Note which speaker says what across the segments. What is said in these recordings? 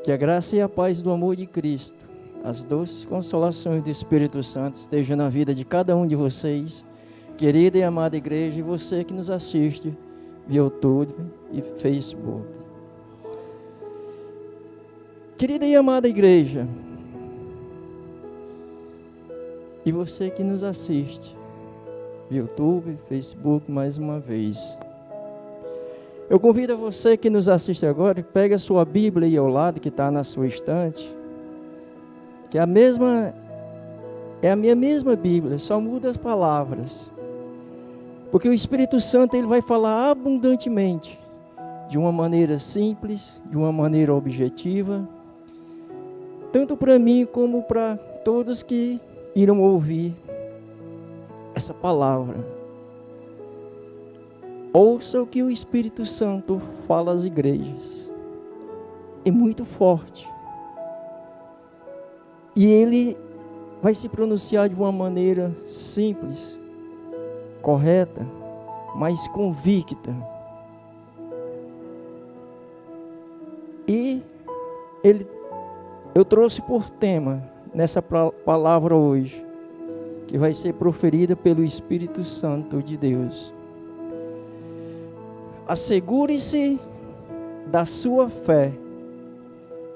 Speaker 1: Que a graça e a paz do amor de Cristo, as doces consolações do Espírito Santo estejam na vida de cada um de vocês, querida e amada igreja, e você que nos assiste via YouTube e Facebook. Querida e amada igreja, e você que nos assiste via YouTube, Facebook, mais uma vez. Eu convido a você que nos assiste agora, pegue a sua Bíblia aí ao lado, que está na sua estante, que é a minha mesma Bíblia, só muda as palavras. Porque o Espírito Santo ele vai falar abundantemente, de uma maneira simples, de uma maneira objetiva, tanto para mim como para todos que irão ouvir essa palavra. Ouça o que o Espírito Santo fala às igrejas. É muito forte. E ele vai se pronunciar de uma maneira simples, correta, mas convicta. E eu trouxe por tema nessa palavra hoje, que vai ser proferida pelo Espírito Santo de Deus. Assegure-se da sua fé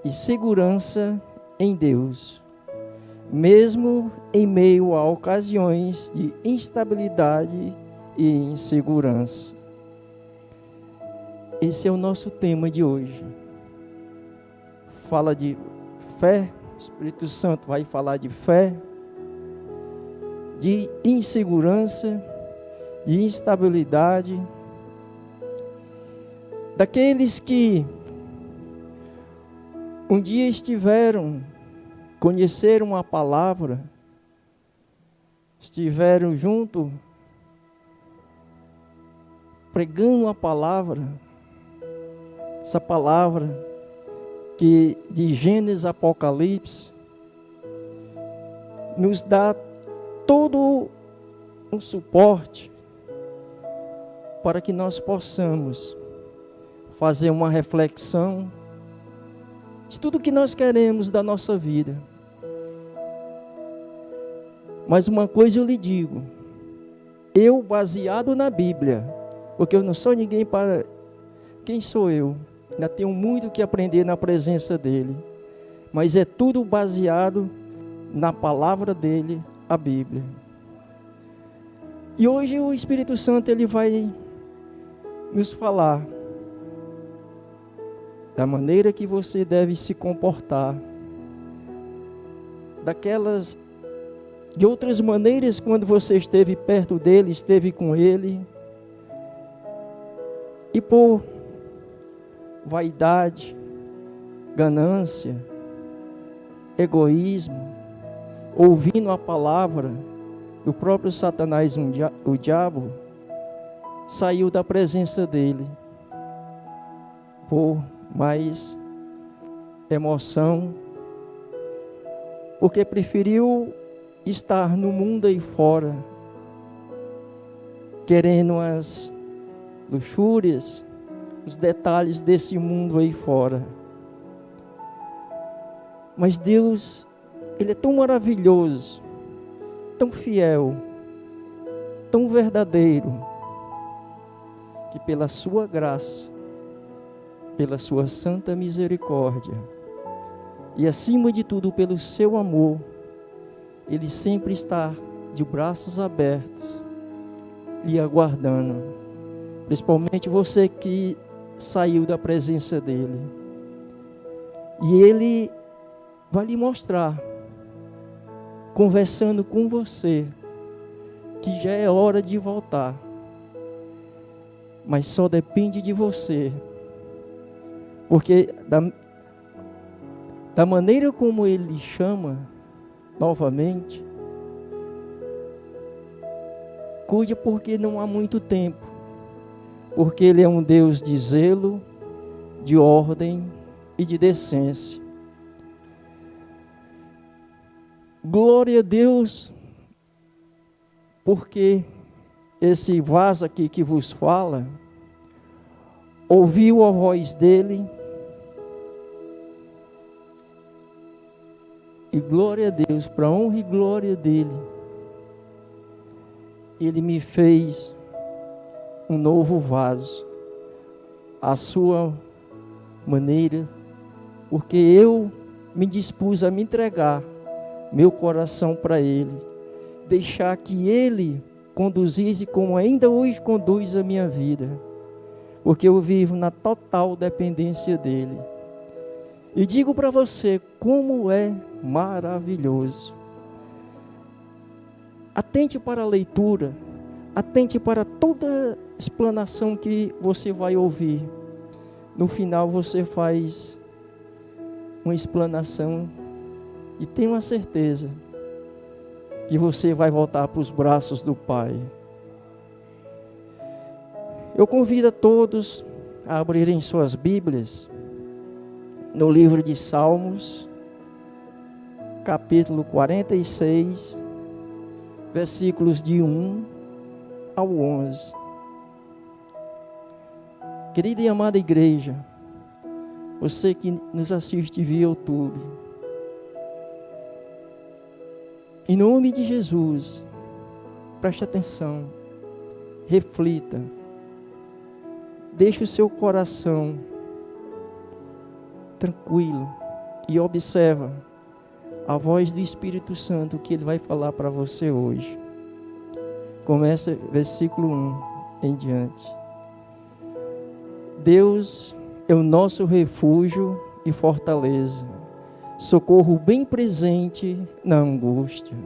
Speaker 1: e segurança em Deus, mesmo em meio a ocasiões de instabilidade e insegurança. Esse é o nosso tema de hoje. Fala de fé, o Espírito Santo vai falar de fé, de insegurança, de instabilidade, daqueles que um dia conheceram a palavra, estiveram junto, pregando a palavra, essa palavra que de Gênesis, Apocalipse, nos dá todo um suporte para que nós possamos fazer uma reflexão de tudo que nós queremos da nossa vida. Mas uma coisa eu lhe digo, eu baseado na Bíblia, porque eu não sou ninguém para... Quem sou eu? Ainda tenho muito que aprender na presença dEle, mas é tudo baseado na palavra dEle, a Bíblia. E hoje o Espírito Santo ele vai nos falar da maneira que você deve se comportar, de outras maneiras quando você esteve perto dele, esteve com ele, e por vaidade, ganância, egoísmo, ouvindo a palavra do próprio Satanás, o diabo, saiu da presença dele, por mais emoção, porque preferiu estar no mundo aí fora, querendo as luxúrias, os detalhes desse mundo aí fora. Mas Deus, Ele é tão maravilhoso, tão fiel, tão verdadeiro, que pela sua graça, pela sua santa misericórdia e acima de tudo pelo seu amor, Ele sempre está de braços abertos lhe aguardando, principalmente você que saiu da presença dEle, e Ele vai lhe mostrar, conversando com você, que já é hora de voltar, mas só depende de você. Porque da maneira como Ele chama novamente, cuide porque não há muito tempo. Porque Ele é um Deus de zelo, de ordem e de decência. Glória a Deus, porque esse vaso aqui que vos fala, ouviu a voz dEle, E glória a Deus, para a honra e glória dele, ele me fez um novo vaso, à sua maneira, porque eu me dispus a me entregar meu coração para ele, deixar que ele conduzisse como ainda hoje conduz a minha vida, porque eu vivo na total dependência dele. E digo para você, como é maravilhoso. Atente para a leitura, atente para toda explanação que você vai ouvir. No final você faz uma explanação e tenha uma certeza que você vai voltar para os braços do Pai. Eu convido a todos a abrirem suas Bíblias no livro de Salmos, capítulo 46, versículos de 1 ao 11. Querida e amada igreja, você que nos assiste via YouTube, em nome de Jesus, preste atenção, reflita, deixe o seu coração tranquilo e observa a voz do Espírito Santo que ele vai falar para você hoje. Começa versículo 1 em diante. Deus é o nosso refúgio e fortaleza, socorro bem presente na angústia.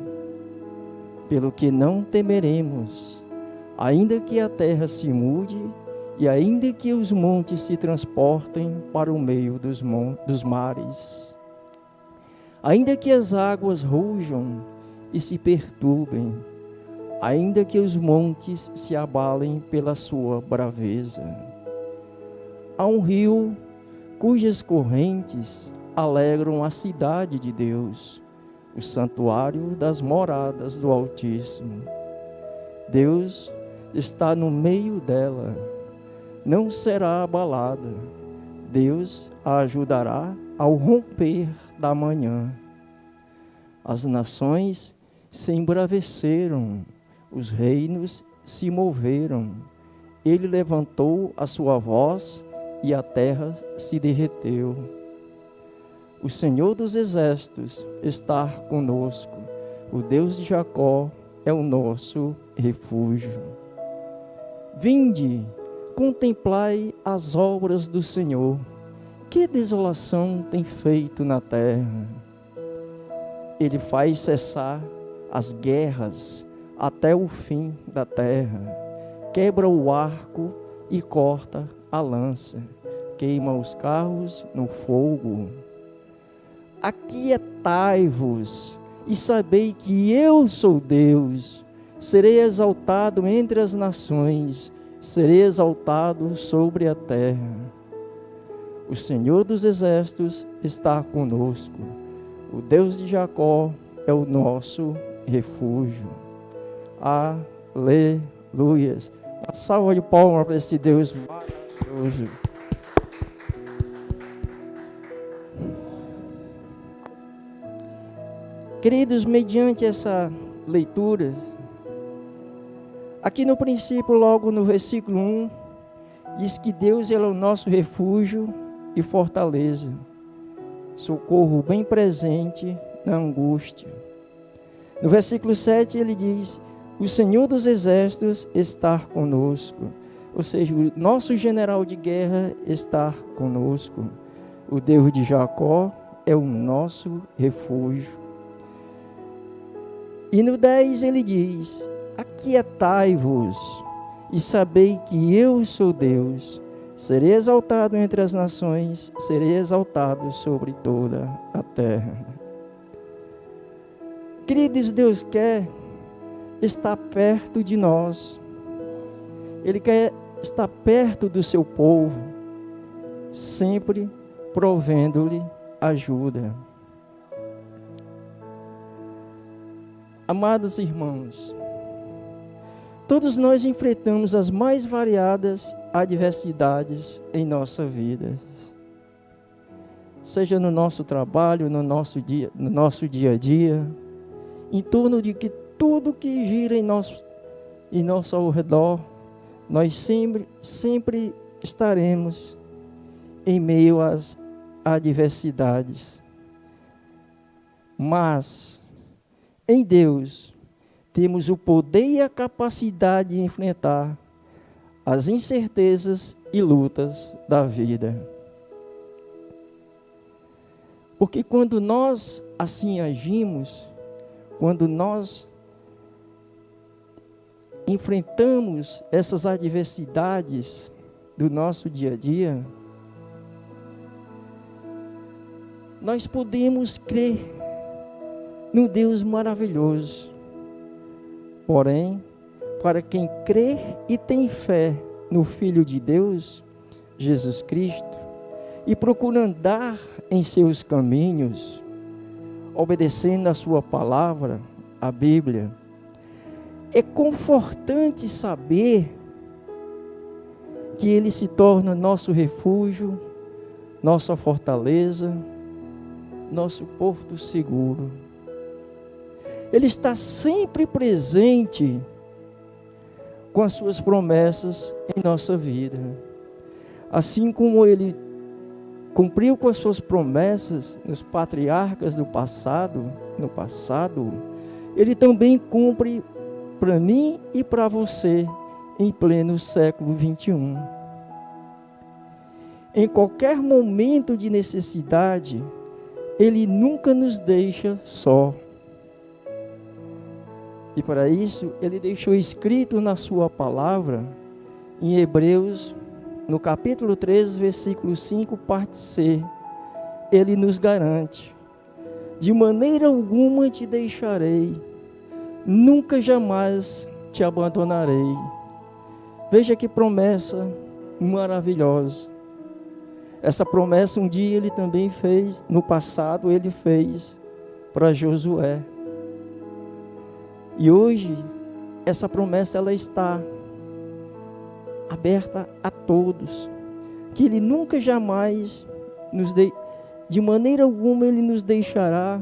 Speaker 1: Pelo que não temeremos, ainda que a terra se mude e ainda que os montes se transportem para o meio dos mares, ainda que as águas rujam e se perturbem, ainda que os montes se abalem pela sua braveza. Há um rio cujas correntes alegram a cidade de Deus, o santuário das moradas do Altíssimo. Deus está no meio dela, não será abalada. Deus a ajudará ao romper da manhã. As nações se embraveceram, os reinos se moveram. Ele levantou a sua voz e a terra se derreteu. O Senhor dos exércitos está conosco. O Deus de Jacó é o nosso refúgio. Vinde, contemplai as obras do Senhor. Que desolação tem feito na terra. Ele faz cessar as guerras até o fim da terra. Quebra o arco e corta a lança. Queima os carros no fogo. Aquietai-vos e sabei que eu sou Deus. Serei exaltado entre as nações, serei exaltado sobre a terra. O Senhor dos exércitos está conosco. O Deus de Jacó é o nosso refúgio. Aleluias. Uma salva de palmas para esse Deus maravilhoso. Queridos, mediante essa leitura, aqui no princípio, logo no versículo 1, diz que Deus é o nosso refúgio e fortaleza, socorro bem presente na angústia. No versículo 7 ele diz, o Senhor dos exércitos está conosco, ou seja, o nosso general de guerra está conosco. O Deus de Jacó é o nosso refúgio. E no 10 ele diz, aquietai-vos e sabei que eu sou Deus. Serei exaltado entre as nações, serei exaltado sobre toda a terra. Queridos, Deus quer estar perto de nós. Ele quer estar perto do seu povo, sempre provendo-lhe ajuda. Amados irmãos, todos nós enfrentamos as mais variadas adversidades em nossa vida. seja no nosso trabalho, no nosso dia a dia, em torno de que tudo que gira em nosso ao redor, nós sempre estaremos em meio às adversidades. Mas em Deus temos o poder e a capacidade de enfrentar as incertezas e lutas da vida. Porque quando nós assim agimos, quando nós enfrentamos essas adversidades do nosso dia a dia, nós podemos crer no Deus maravilhoso. Porém, para quem crê e tem fé no Filho de Deus, Jesus Cristo, e procura andar em seus caminhos, obedecendo a sua palavra, a Bíblia, é confortante saber que Ele se torna nosso refúgio, nossa fortaleza, nosso porto seguro. Ele está sempre presente com as suas promessas em nossa vida. Assim como Ele cumpriu com as suas promessas nos patriarcas do passado, no passado, Ele também cumpre para mim e para você em pleno século 21. Em qualquer momento de necessidade, Ele nunca nos deixa só. E para isso, Ele deixou escrito na sua palavra, em Hebreus, no capítulo 13, versículo 5, parte C, Ele nos garante: de maneira alguma te deixarei, nunca jamais te abandonarei. Veja que promessa maravilhosa. Essa promessa um dia Ele também fez, no passado Ele fez para Josué. E hoje, essa promessa ela está aberta a todos, que Ele nunca jamais de maneira alguma Ele nos deixará,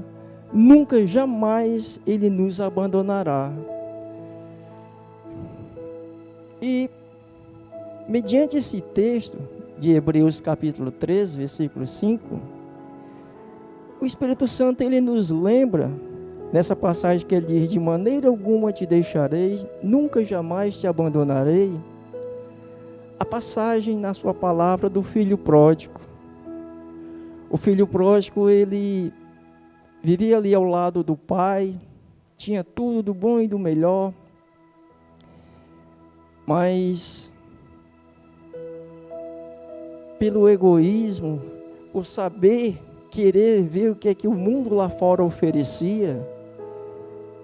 Speaker 1: nunca jamais Ele nos abandonará. E mediante esse texto de Hebreus capítulo 13, versículo 5, o Espírito Santo ele nos lembra nessa passagem que ele diz: de maneira alguma te deixarei, nunca jamais te abandonarei. A passagem na sua palavra do filho pródigo. O filho pródigo, ele vivia ali ao lado do pai, tinha tudo do bom e do melhor, mas pelo egoísmo, por querer ver o que é que o mundo lá fora oferecia,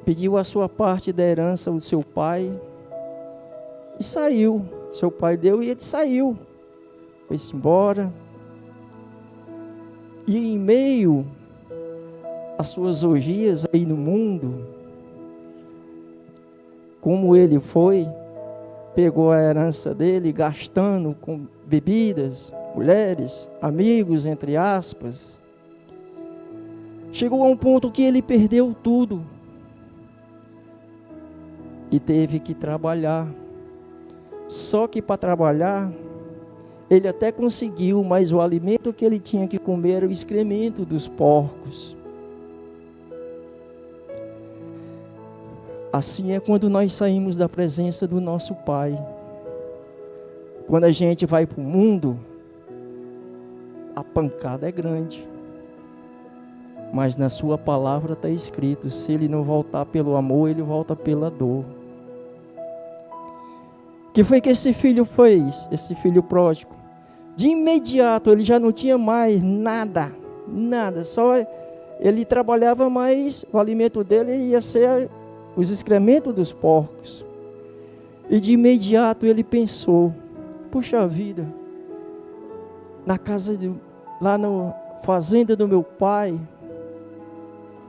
Speaker 1: pediu a sua parte da herança do seu pai e saiu. Seu pai deu e ele saiu, foi-se embora. E em meio às suas orgias aí no mundo, como ele foi, pegou a herança dele, gastando com bebidas, mulheres, amigos, entre aspas, chegou a um ponto que ele perdeu tudo e teve que trabalhar. Só que para trabalhar, ele até conseguiu, mas o alimento que ele tinha que comer era o excremento dos porcos. Assim é quando nós saímos da presença do nosso Pai. Quando a gente vai para o mundo, a pancada é grande. Mas na sua palavra está escrito: se ele não voltar pelo amor, ele volta pela dor. O que foi que esse filho fez? Esse filho pródigo, de imediato ele já não tinha mais nada, só ele trabalhava, mas o alimento dele ia ser os excrementos dos porcos. E de imediato ele pensou: puxa vida, na casa lá na fazenda do meu pai,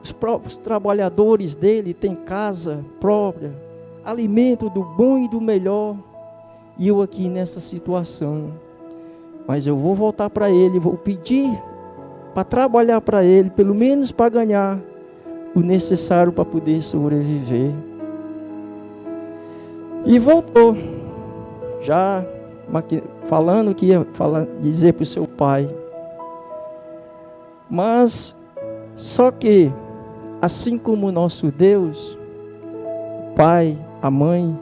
Speaker 1: os próprios trabalhadores dele têm casa própria, alimento do bom e do melhor, e eu aqui nessa situação. Mas eu vou voltar para ele, vou pedir para trabalhar para ele, pelo menos para ganhar o necessário para poder sobreviver. E voltou, já falando que ia dizer para o seu pai. Mas, só que, assim como o nosso Deus, o pai, a mãe,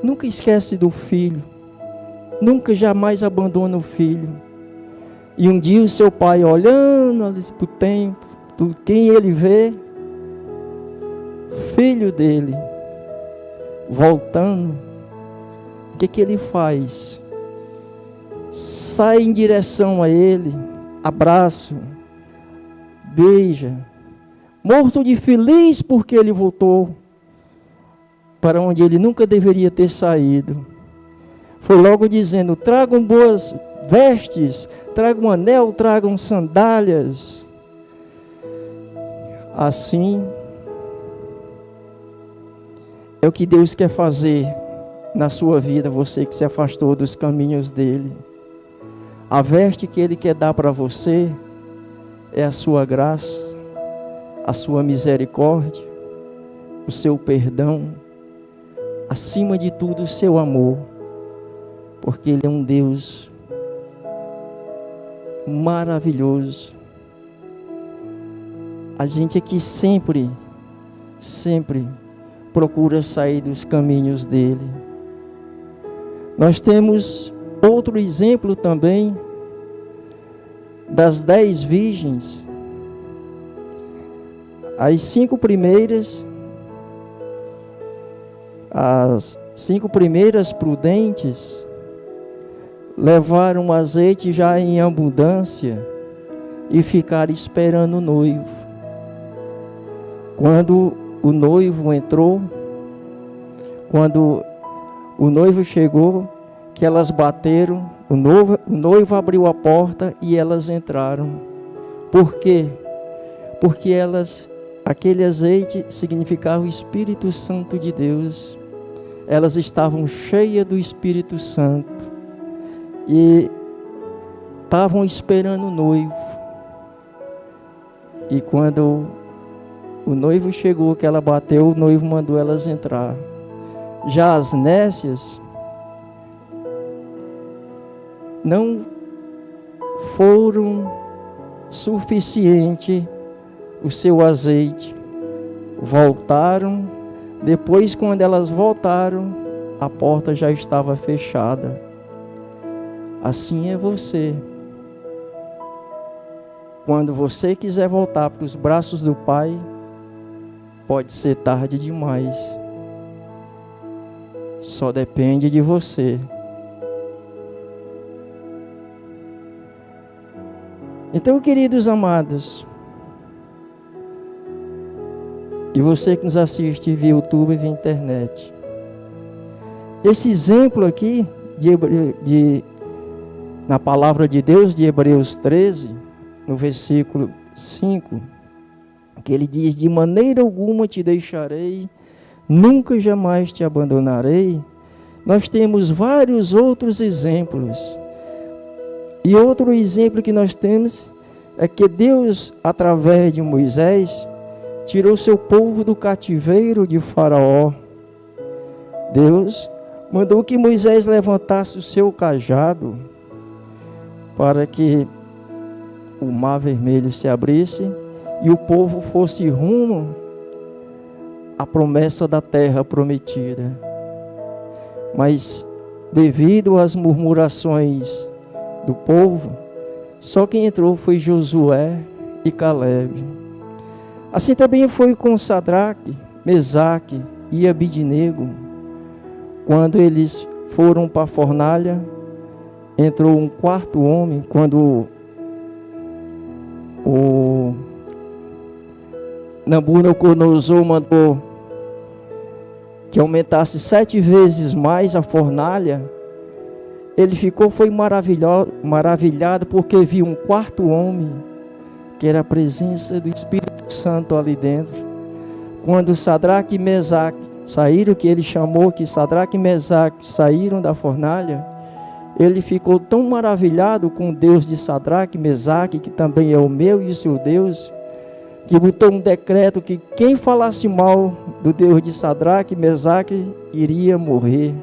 Speaker 1: nunca esquece do filho, nunca jamais abandona o filho. E um dia o seu pai, olhando para o tempo, quem ele vê? Filho dele, voltando. O que ele faz? Sai em direção a ele, abraça, beija, morto de feliz porque ele voltou para onde ele nunca deveria ter saído. Foi logo dizendo: tragam boas vestes, tragam um anel, tragam sandálias. Assim é o que Deus quer fazer na sua vida, você que se afastou dos caminhos dele. A veste que ele quer dar para você é a sua graça, a sua misericórdia, o seu perdão, acima de tudo o seu amor, porque ele é um Deus maravilhoso. A gente aqui sempre procura sair dos caminhos dele. Nós temos outro exemplo também das 10 virgens. As 5 primeiras prudentes levaram o azeite já em abundância e ficaram esperando o noivo. Quando o noivo entrou, quando o noivo chegou, que elas bateram, o noivo abriu a porta e elas entraram. Por quê? Porque aquele azeite significava o Espírito Santo de Deus. Elas estavam cheias do Espírito Santo e estavam esperando o noivo. E quando o noivo chegou, que ela bateu, o noivo mandou elas entrar. Já as nécias não foram suficiente o seu azeite. Voltaram. Depois, quando elas voltaram, a porta já estava fechada. Assim é você. Quando você quiser voltar para os braços do Pai, pode ser tarde demais. Só depende de você. Então, queridos amados, e você que nos assiste via YouTube e via internet, esse exemplo aqui na palavra de Deus de Hebreus 13, no versículo 5, que ele diz: de maneira alguma te deixarei, nunca jamais te abandonarei. Nós temos vários outros exemplos. E outro exemplo que nós temos é que Deus, através de Moisés, tirou seu povo do cativeiro de Faraó. Deus mandou que Moisés levantasse o seu cajado para que o mar vermelho se abrisse e o povo fosse rumo à promessa da terra prometida. Mas devido às murmurações do povo, só quem entrou foi Josué e Calebe. Assim também foi com Sadraque, Mesaque e Abidnego. Quando eles foram para a fornalha, entrou um quarto homem. Quando o Nabucodonosor mandou que aumentasse 7 vezes mais a fornalha, ele foi maravilhado porque viu um quarto homem, que era a presença do Espírito Santo ali dentro. Quando Sadraque e Mesaque saíram, que ele chamou que Sadraque e Mesaque saíram da fornalha, ele ficou tão maravilhado com o Deus de Sadraque, Mesaque, que também é o meu e o seu Deus, que botou um decreto que quem falasse mal do Deus de Sadraque, Mesaque, iria morrer.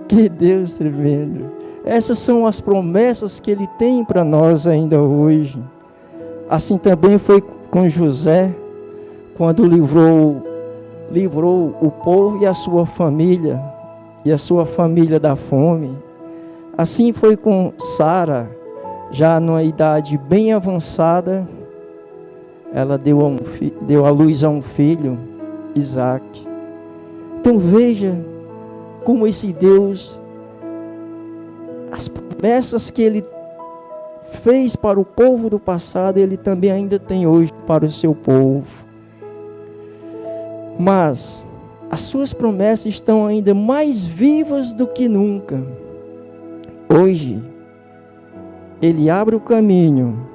Speaker 1: Que Deus tremendo! Essas são as promessas que Ele tem para nós ainda hoje. Assim também foi com José, quando livrou o povo e a sua família da fome. Assim foi com Sara, já numa idade bem avançada, ela deu à luz a um filho, Isaque. Então veja como esse Deus, as promessas que Ele fez para o povo do passado, Ele também ainda tem hoje para o seu povo. Mas as suas promessas estão ainda mais vivas do que nunca. Hoje, Ele abre o caminho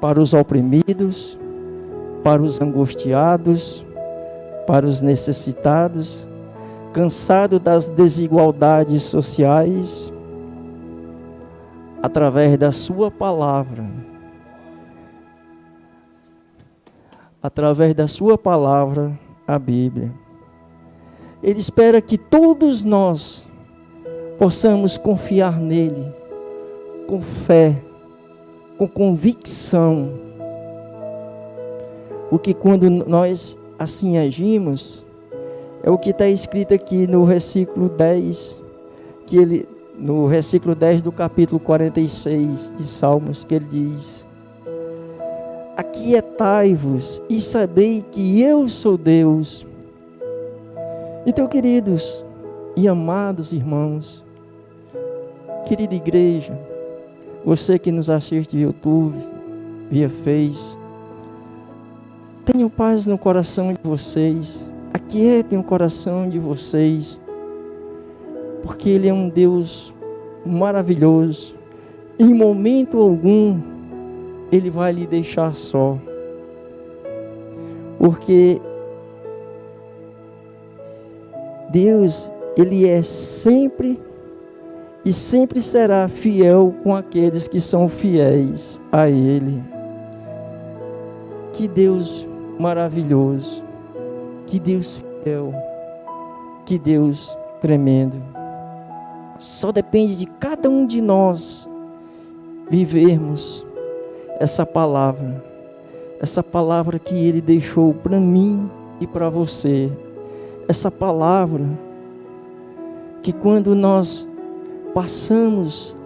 Speaker 1: para os oprimidos, para os angustiados, para os necessitados, cansados das desigualdades sociais, através da sua palavra. Através da sua palavra, a Bíblia. Ele espera que todos nós possamos confiar nele, com fé, com convicção. Porque quando nós assim agimos, é o que está escrito aqui no versículo 10, no versículo 10 do capítulo 46 de Salmos, que ele diz: aquietai-vos e sabei que eu sou Deus. Então, queridos e amados irmãos, querida igreja, você que nos assiste via YouTube, via Face, tenham paz no coração de vocês, aquietem o coração de vocês, porque Ele é um Deus maravilhoso. Em momento algum Ele vai lhe deixar só, porque Deus, Ele é sempre e sempre será fiel com aqueles que são fiéis a Ele. Que Deus maravilhoso, que Deus fiel, que Deus tremendo. Só depende de cada um de nós vivermos essa palavra que Ele deixou para mim e para você. Essa palavra que quando nós passamos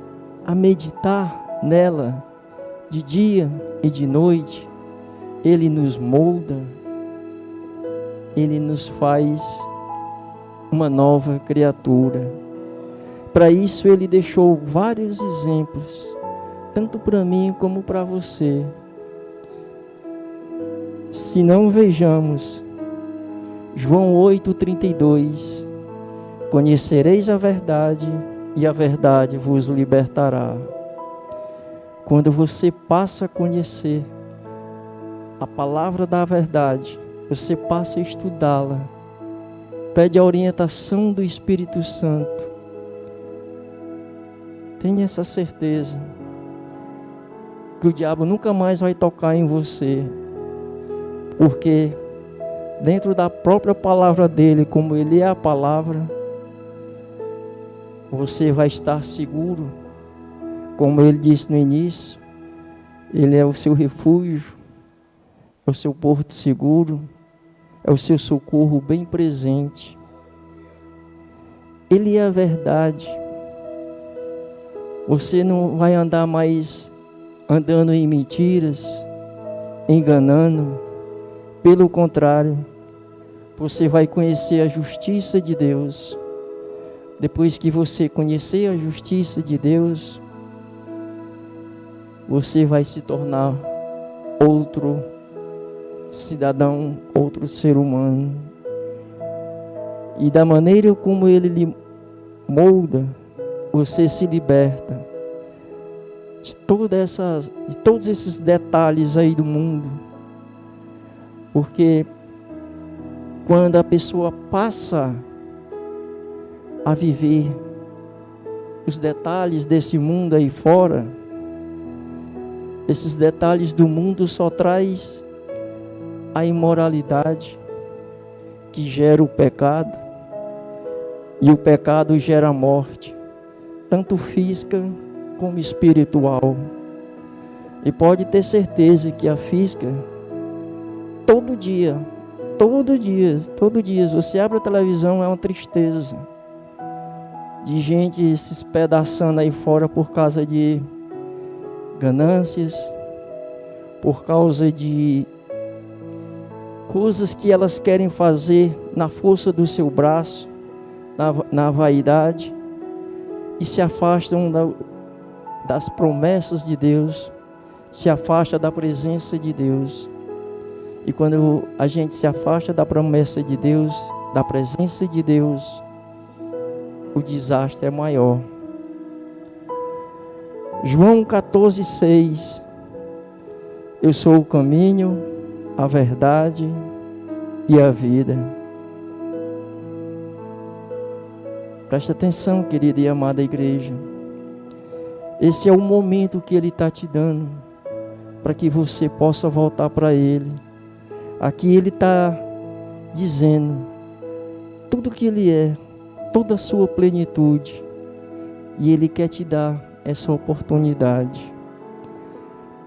Speaker 1: a meditar nela de dia e de noite, Ele nos molda, Ele nos faz uma nova criatura. Para isso Ele deixou vários exemplos, tanto para mim como para você. Se não vejamos, João 8,32, conhecereis a verdade e a verdade vos libertará. Quando você passa a conhecer a palavra da verdade, você passa a estudá-la, pede a orientação do Espírito Santo, tenha essa certeza que o diabo nunca mais vai tocar em você, porque dentro da própria palavra dele, como ele é a palavra, você vai estar seguro, como ele disse no início, ele é o seu refúgio, é o seu porto seguro, é o seu socorro bem presente. Ele é a verdade. Você não vai andar mais andando em mentiras, enganando. Pelo contrário, você vai conhecer a justiça de Deus. Depois que você conhecer a justiça de Deus, você vai se tornar outro cidadão, outro ser humano. E da maneira como Ele lhe molda, você se liberta de todos esses detalhes aí do mundo. Porque quando a pessoa passa a viver os detalhes desse mundo aí fora, esses detalhes do mundo só traz a imoralidade que gera o pecado, e o pecado gera morte, tanto física como espiritual. E pode ter certeza que a física, todo dia, você abre a televisão, é uma tristeza de gente se espedaçando aí fora por causa de ganâncias, por causa de coisas que elas querem fazer na força do seu braço, na vaidade, e se afastam das promessas de Deus, se afasta da presença de Deus. E quando a gente se afasta da promessa de Deus, da presença de Deus, o desastre é maior. João 14,6: eu sou o caminho, a verdade e a vida. Presta atenção, querida e amada igreja. Esse é o momento que Ele está te dando, para que você possa voltar para Ele. Aqui Ele está dizendo tudo que Ele é, toda a sua plenitude, e Ele quer te dar essa oportunidade.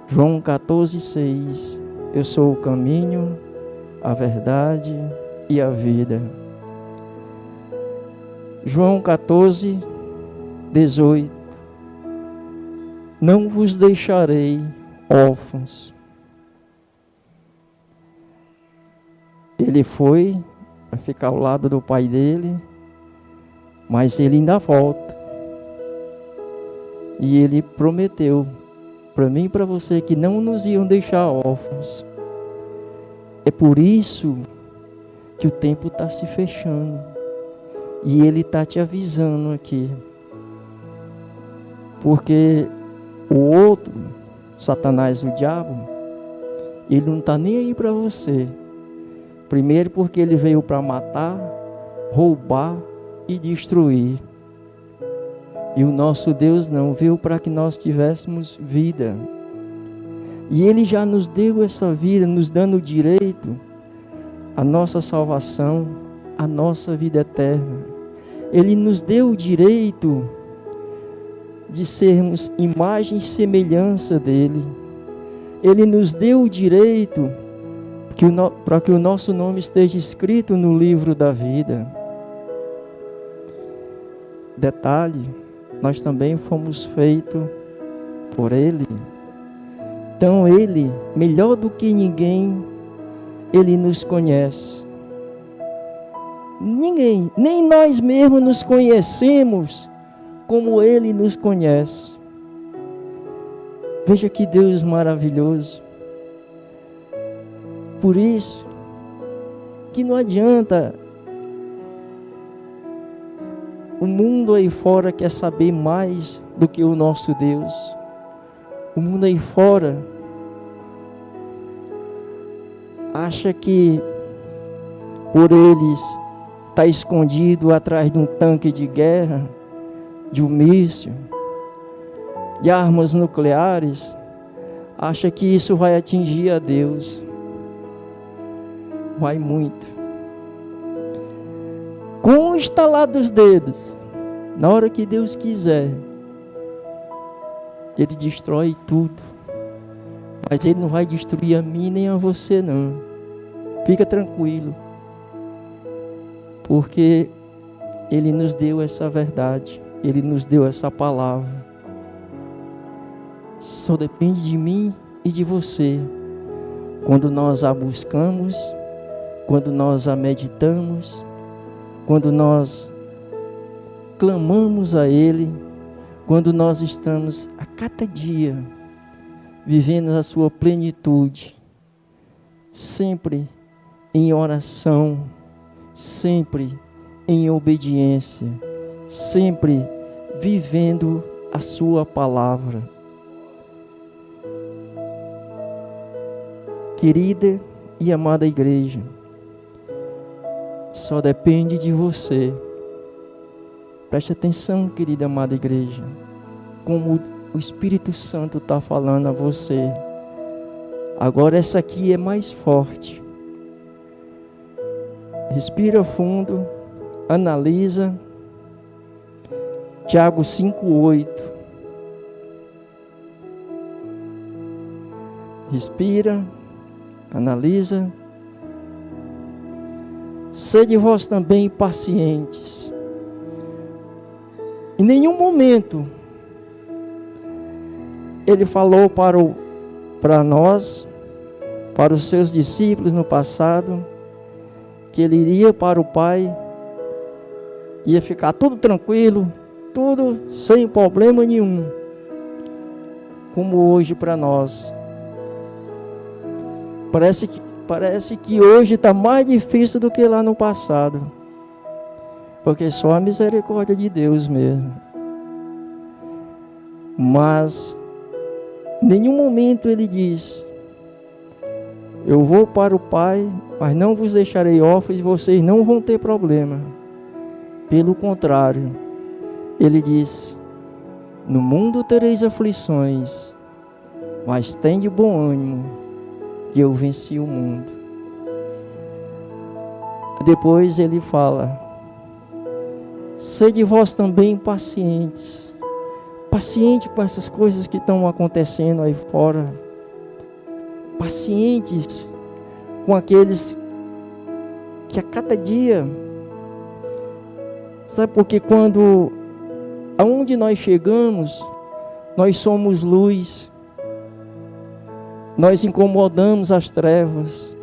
Speaker 1: João 14,6: eu sou o caminho, a verdade e a vida. João 14,18: não vos deixarei órfãos. Ele foi para ficar ao lado do pai dele, mas ele ainda volta. E ele prometeu para mim e para você que não nos iam deixar órfãos. É por isso que o tempo está se fechando. E Ele está te avisando aqui. Porque o outro, Satanás, o diabo, ele não está nem aí para você. Primeiro porque ele veio para matar, roubar e destruir. E o nosso Deus não, veio para que nós tivéssemos vida. E Ele já nos deu essa vida, nos dando o direito, a nossa salvação, a nossa vida eterna. Ele nos deu o direito de sermos imagem e semelhança dEle. Ele nos deu o direito para que o nosso nome esteja escrito no livro da vida. Detalhe, nós também fomos feitos por Ele. Então Ele, melhor do que ninguém, Ele nos conhece. Ninguém, nem nós mesmos nos conhecemos como Ele nos conhece. Veja que Deus maravilhoso. Por isso, que não adianta, o mundo aí fora quer saber mais do que o nosso Deus. O mundo aí fora acha que por eles está escondido atrás de um tanque de guerra, de um míssil, de armas nucleares, acha que isso vai atingir a Deus. Vai muito. Com o estalar dos dedos, na hora que Deus quiser, Ele destrói tudo. Mas Ele não vai destruir a mim nem a você não. Fica tranquilo. Porque Ele nos deu essa verdade. Ele nos deu essa palavra. Só depende de mim e de você. Quando nós a buscamos, quando nós a meditamos, quando nós clamamos a Ele, quando nós estamos a cada dia vivendo a sua plenitude, sempre em oração, sempre em obediência, sempre vivendo a sua palavra. Querida e amada igreja, só depende de você Preste atenção, querida amada igreja, como o Espírito Santo está falando a você. Agora essa aqui é mais forte. Respira fundo, analisa. Tiago 5,8. Respira, analisa. Sede vós também pacientes. Em nenhum momento ele falou para nós, para os seus discípulos no passado, que ele iria para o Pai, ia ficar tudo tranquilo, tudo sem problema nenhum, como hoje para nós. Parece que hoje está mais difícil do que lá no passado, porque só a misericórdia de Deus mesmo. Mas em nenhum momento ele diz: eu vou para o Pai, mas não vos deixarei órfãos, vocês não vão ter problema. Pelo contrário, ele diz: no mundo tereis aflições, mas tende bom ânimo, que eu venci o mundo. Depois ele fala: sede vós também pacientes. Paciente com essas coisas que estão acontecendo aí fora. Pacientes com aqueles que a cada dia, sabe, porque aonde nós chegamos, nós somos luz, nós incomodamos as trevas.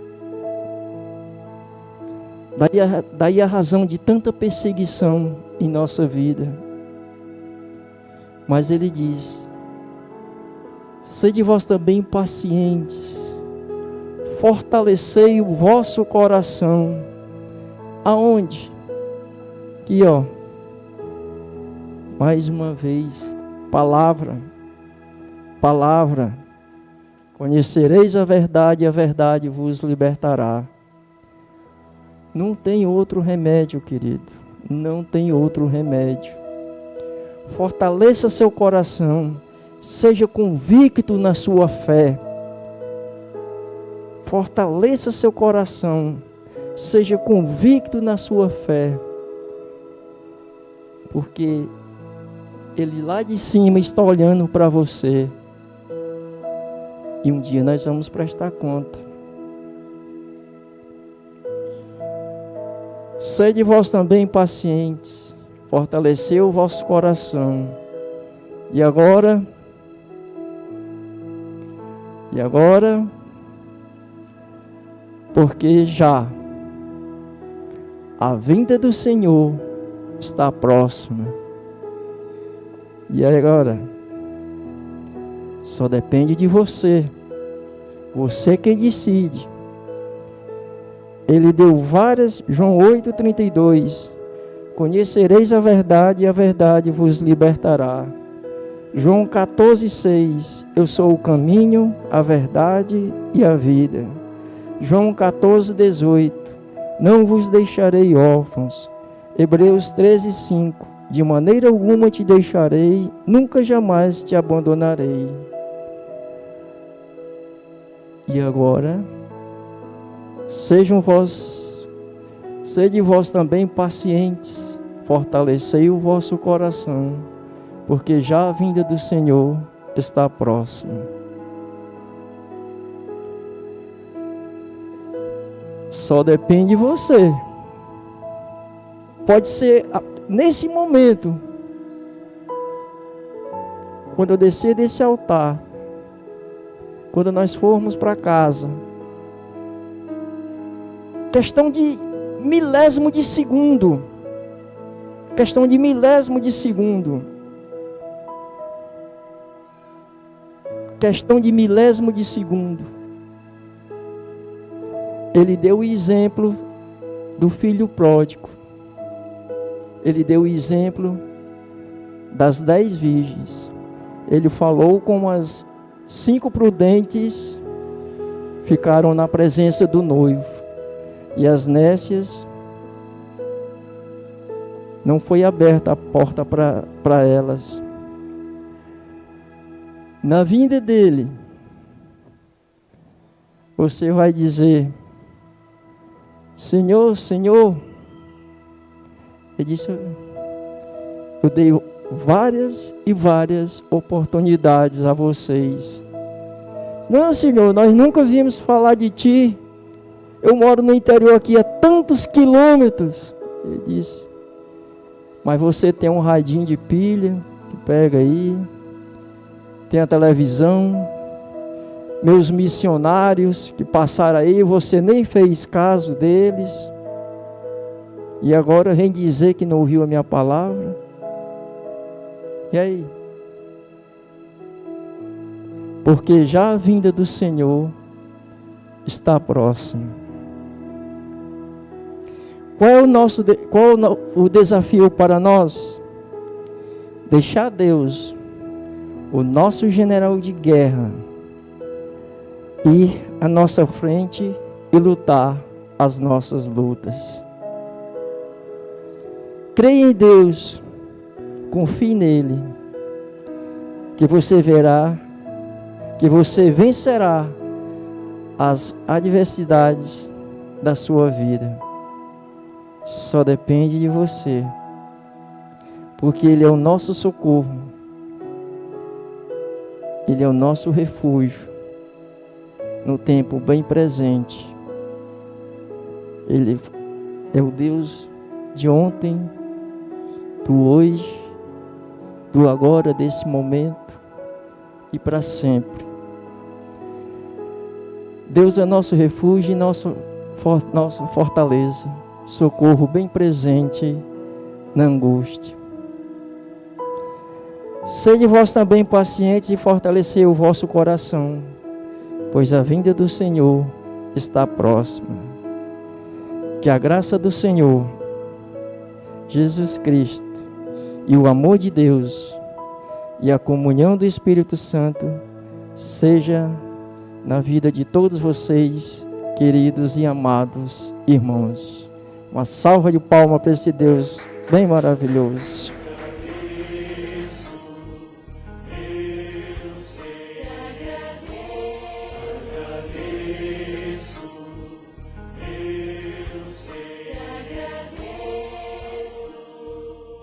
Speaker 1: Daí a razão de tanta perseguição em nossa vida. Mas ele diz: sede vós também pacientes, fortalecei o vosso coração. Aonde? Aqui, ó. Mais uma vez, palavra. Conhecereis a verdade vos libertará. Não tem outro remédio, querido. Não tem outro remédio. Fortaleça seu coração. Seja convicto na sua fé. Fortaleça seu coração. Seja convicto na sua fé. Porque Ele lá de cima está olhando para você. E um dia nós vamos prestar conta. Sede vós também pacientes, fortalecei o vosso coração. E agora, porque já a vinda do Senhor está próxima. E agora, só depende de você. Você quem decide. Ele deu várias, João 8,32. Conhecereis a verdade e a verdade vos libertará. João 14,6. Eu sou o caminho, a verdade e a vida. João 14,18. Não vos deixarei órfãos. Hebreus 13,5. De maneira alguma te deixarei, nunca jamais te abandonarei. E agora, sede vós também pacientes, fortalecei o vosso coração, porque já a vinda do Senhor está próxima. Só depende de você. Pode ser nesse momento, quando eu descer desse altar, quando nós formos para casa, questão de milésimo de segundo, Ele deu o exemplo do filho pródigo. Ele deu o exemplo das 10 virgens. Ele falou como as 5 prudentes ficaram na presença do noivo, e as nécias Não foi aberta a porta para elas. Na vinda dele, você vai dizer: Senhor, Senhor. Ele disse: eu dei várias e várias oportunidades a vocês. Não, Senhor, nós nunca vimos falar de Ti. Eu moro no interior aqui a tantos quilômetros. Ele disse: mas você tem um radinho de pilha que pega aí, tem a televisão, meus missionários que passaram aí, você nem fez caso deles, e agora vem dizer que não ouviu a minha palavra. E aí? Porque já a vinda do Senhor está próxima. Qual o desafio para nós? Deixar Deus, o nosso general de guerra, ir à nossa frente e lutar as nossas lutas. Creia em Deus, confie nele, que você verá, que você vencerá as adversidades da sua vida. Só depende de você, porque Ele é o nosso socorro, Ele é o nosso refúgio no tempo bem presente. Ele é o Deus de ontem, do hoje, do agora, desse momento e para sempre. Deus é nosso refúgio e nossa fortaleza, socorro bem presente na angústia. Sede vós também pacientes e fortalecei o vosso coração, pois a vinda do Senhor está próxima. Que a graça do Senhor Jesus Cristo e o amor de Deus e a comunhão do Espírito Santo seja na vida de todos vocês, queridos e amados irmãos. Uma salva de palmas para esse Deus bem maravilhoso.